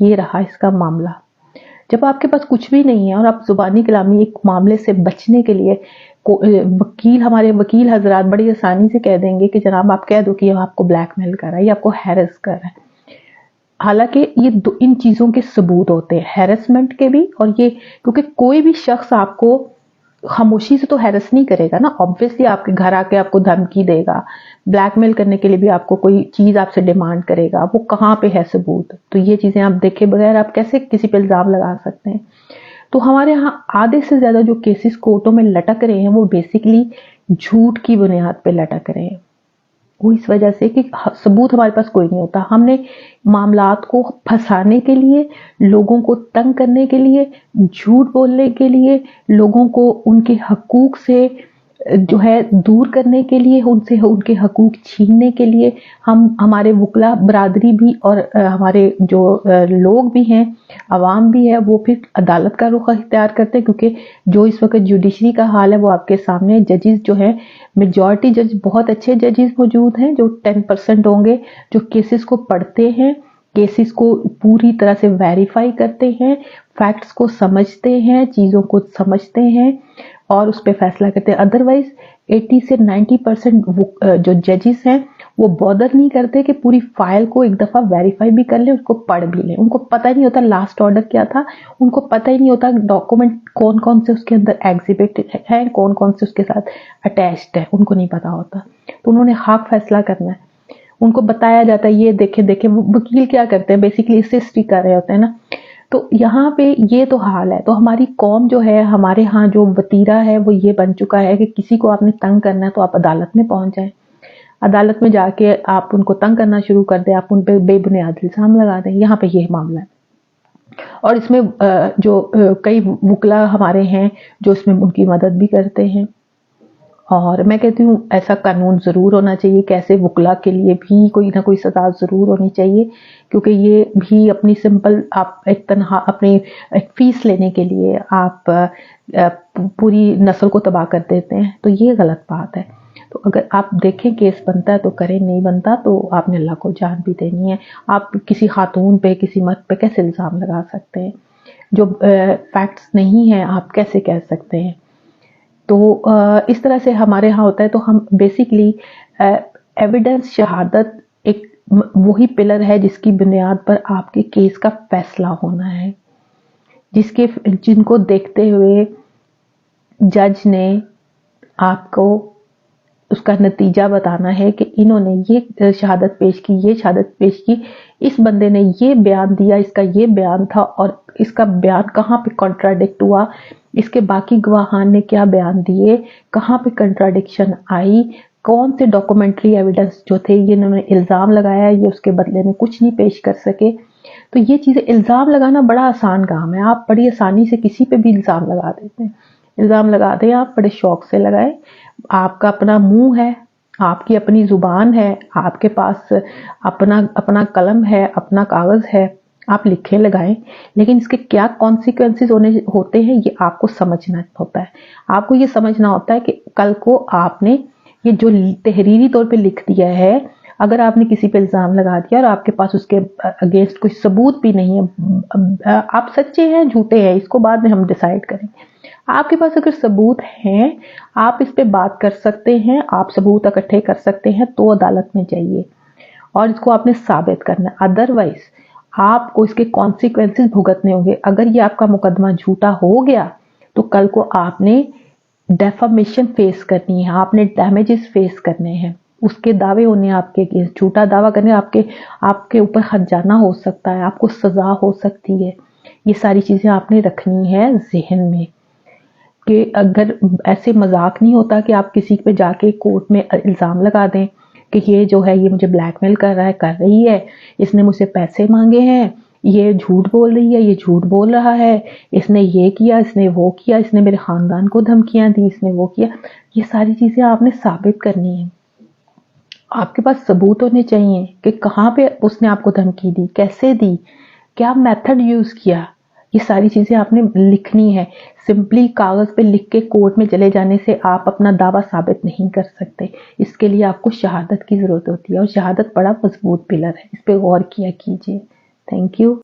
یہ رہا اس کا معاملہ۔ جب آپ کے پاس کچھ بھی نہیں ہے اور آپ زبانی کلامی ایک معاملے سے بچنے کے لیے ہمارے وکیل حضرات بڑی آسانی سے کہہ دیں گے کہ جناب آپ کہہ دو کہ یہ آپ کو بلیک میل کر رہا ہے یا آپ کو ہیرس کر رہا ہے، حالانکہ یہ ان چیزوں کے ثبوت ہوتے ہیں، ہیرسمنٹ کے بھی، اور یہ کیونکہ کوئی بھی شخص آپ کو خاموشی سے تو ہیرس نہیں کرے گا نا، آبویسلی آپ کے گھر آ کے آپ کو دھمکی دے گا، بلیک میل کرنے کے لیے بھی آپ کو کوئی چیز آپ سے ڈیمانڈ کرے گا، وہ کہاں پہ ہے ثبوت؟ تو یہ چیزیں آپ دیکھے بغیر آپ کیسے کسی پہ الزام لگا سکتے ہیں؟ تو ہمارے ہاں آدھے سے زیادہ جو کیسز کورٹوں میں لٹک رہے ہیں وہ بیسیکلی جھوٹ کی بنیاد پہ لٹک رہے ہیں، وہ اس وجہ سے کہ ثبوت ہمارے پاس کوئی نہیں ہوتا۔ ہم نے معاملات کو پھنسانے کے لیے، لوگوں کو تنگ کرنے کے لیے، جھوٹ بولنے کے لیے، لوگوں کو ان کے حقوق سے جو ہے دور کرنے کے لیے، ان سے ان کے حقوق چھیننے کے لیے ہمارے وکلا برادری بھی اور ہمارے جو لوگ بھی ہیں، عوام بھی ہے، وہ پھر عدالت کا رخ اختیار کرتے ہیں، کیونکہ جو اس وقت جوڈیشری کا حال ہے وہ آپ کے سامنے، ججز جو ہیں میجورٹی جج بہت اچھے ججز موجود ہیں، جو 10% ہوں گے جو کیسز کو پڑھتے ہیں، کیسز کو پوری طرح سے ویریفائی کرتے ہیں، فیکٹس کو سمجھتے ہیں، چیزوں کو سمجھتے ہیں اور اس پہ فیصلہ کرتے ہیں۔ ادروائز 80 سے 90% جو ججز ہیں وہ بودر نہیں کرتے کہ پوری فائل کو ایک دفعہ ویریفائی بھی کر لیں، اس کو پڑھ بھی لیں، ان کو پتہ نہیں ہوتا لاسٹ آرڈر کیا تھا، ان کو پتہ ہی نہیں ہوتا ڈاکومنٹ کون کون سے اس کے اندر ایگزیبٹ ہیں، کون کون سے اس کے ساتھ اٹیچڈ ہے، ان کو نہیں پتا ہوتا، تو انہوں نے حق فیصلہ کرنا ہے، ان کو بتایا جاتا ہے یہ دیکھیں وکیل کیا کرتے ہیں بیسیکلی اسسٹ کر رہے ہوتے ہیں نا۔ تو یہاں پہ یہ تو حال ہے، تو ہماری قوم جو ہے، ہمارے ہاں جو وتیرہ ہے وہ یہ بن چکا ہے کہ کسی کو آپ نے تنگ کرنا ہے تو آپ عدالت میں پہنچ جائیں، عدالت میں جا کے آپ ان کو تنگ کرنا شروع کر دیں، آپ ان پہ بے بنیاد الزام لگا دیں، یہاں پہ یہ معاملہ ہے۔ اور اس میں جو کئی وکلا ہمارے ہیں جو اس میں ان کی مدد بھی کرتے ہیں، اور میں کہتی ہوں ایسا قانون ضرور ہونا چاہیے کہ ایسے وکلا کے لیے بھی کوئی نہ کوئی سزا ضرور ہونی چاہیے، کیونکہ یہ بھی اپنی سمپل آپ ایک تنہا اپنی ایک فیس لینے کے لیے آپ پوری نسل کو تباہ کر دیتے ہیں، تو یہ غلط بات ہے۔ تو اگر آپ دیکھیں کیس بنتا ہے تو کریں، نہیں بنتا تو آپ نے اللہ کو جان بھی دینی ہے۔ آپ کسی خاتون پہ، کسی مرد پہ کیسے الزام لگا سکتے ہیں؟ جو فیکٹس نہیں ہیں آپ کیسے کہہ سکتے ہیں؟ تو اس طرح سے ہمارے ہاں ہوتا ہے، تو ہم بیسیکلی ایویڈنس، شہادت ایک وہی پلر ہے جس کی بنیاد پر آپ کے کیس کا فیصلہ ہونا ہے، جن کو دیکھتے ہوئے جج نے آپ کو اس کا نتیجہ بتانا ہے کہ انہوں نے یہ شہادت پیش کی، یہ شہادت پیش کی، اس بندے نے یہ بیان دیا، اس کا یہ بیان تھا اور اس کا بیان کہاں پہ کنٹراڈکٹ ہوا، اس کے باقی گواہان نے کیا بیان دیے، کہاں پہ کنٹراڈکشن آئی، کون سے ڈاکومنٹری ایویڈنس جو تھے یہ انہوں نے الزام لگایا، یہ اس کے بدلے میں کچھ نہیں پیش کر سکے۔ تو یہ چیزیں، الزام لگانا بڑا آسان کام ہے، آپ بڑی آسانی سے کسی پہ بھی الزام لگا دیتے ہیں، الزام لگا دیں، آپ بڑے شوق سے لگائیں، آپ کا اپنا منہ ہے، آپ کی اپنی زبان ہے، آپ کے پاس اپنا قلم ہے، اپنا کاغذ ہے، آپ لکھیں لگائیں، لیکن اس کے کیا کانسیکوینسز ہوتے ہیں یہ آپ کو سمجھنا ہوتا ہے۔ آپ کو یہ سمجھنا ہوتا ہے کہ کل کو آپ نے یہ جو تحریری طور پہ لکھ دیا ہے، اگر آپ نے کسی پہ الزام لگا دیا اور آپ کے پاس اس کے اگینسٹ کوئی ثبوت بھی نہیں ہے، آپ سچے ہیں جھوٹے ہیں اس کو بعد میں ہم ڈیسائیڈ کریں، آپ کے پاس اگر ثبوت ہیں، آپ اس پہ بات کر سکتے ہیں، آپ ثبوت اکٹھے کر سکتے ہیں، تو عدالت میں جائیے اور اس کو آپ نے ثابت کرنا ہے، ادروائز آپ کو اس کے کانسیکوینسز بھگتنے ہوں گے۔ اگر یہ آپ کا مقدمہ جھوٹا ہو گیا تو کل کو آپ نے ڈیفامیشن فیس کرنی ہے، آپ نے ڈیمیجز فیس کرنے ہیں، اس کے دعوے ہونے ہیں آپ کے، جھوٹا دعویٰ کرنے، آپ کے اوپر خرجانہ ہو سکتا ہے، آپ کو سزا ہو سکتی ہے۔ یہ ساری چیزیں آپ نے رکھنی ہے ذہن میں کہ اگر ایسے مذاق نہیں ہوتا کہ آپ کسی پہ جا کے کورٹ میں الزام لگا دیں کہ یہ جو ہے یہ مجھے بلیک میل کر رہی ہے، اس نے مجھ سے پیسے مانگے ہیں، یہ جھوٹ بول رہی ہے، یہ جھوٹ بول رہا ہے، اس نے یہ کیا، اس نے وہ کیا، اس نے میرے خاندان کو دھمکیاں دی، اس نے وہ کیا۔ یہ ساری چیزیں آپ نے ثابت کرنی ہیں، آپ کے پاس ثبوت ہونے چاہیے کہ کہاں پہ اس نے آپ کو دھمکی دی، کیسے دی، کیا میتھڈ یوز کیا، یہ ساری چیزیں آپ نے لکھنی ہے۔ سمپلی کاغذ پہ لکھ کے کورٹ میں چلے جانے سے آپ اپنا دعویٰ ثابت نہیں کر سکتے، اس کے لیے آپ کو شہادت کی ضرورت ہوتی ہے، اور شہادت بڑا مضبوط پلر ہے، اس پہ غور کیا کیجیے۔ Thank you.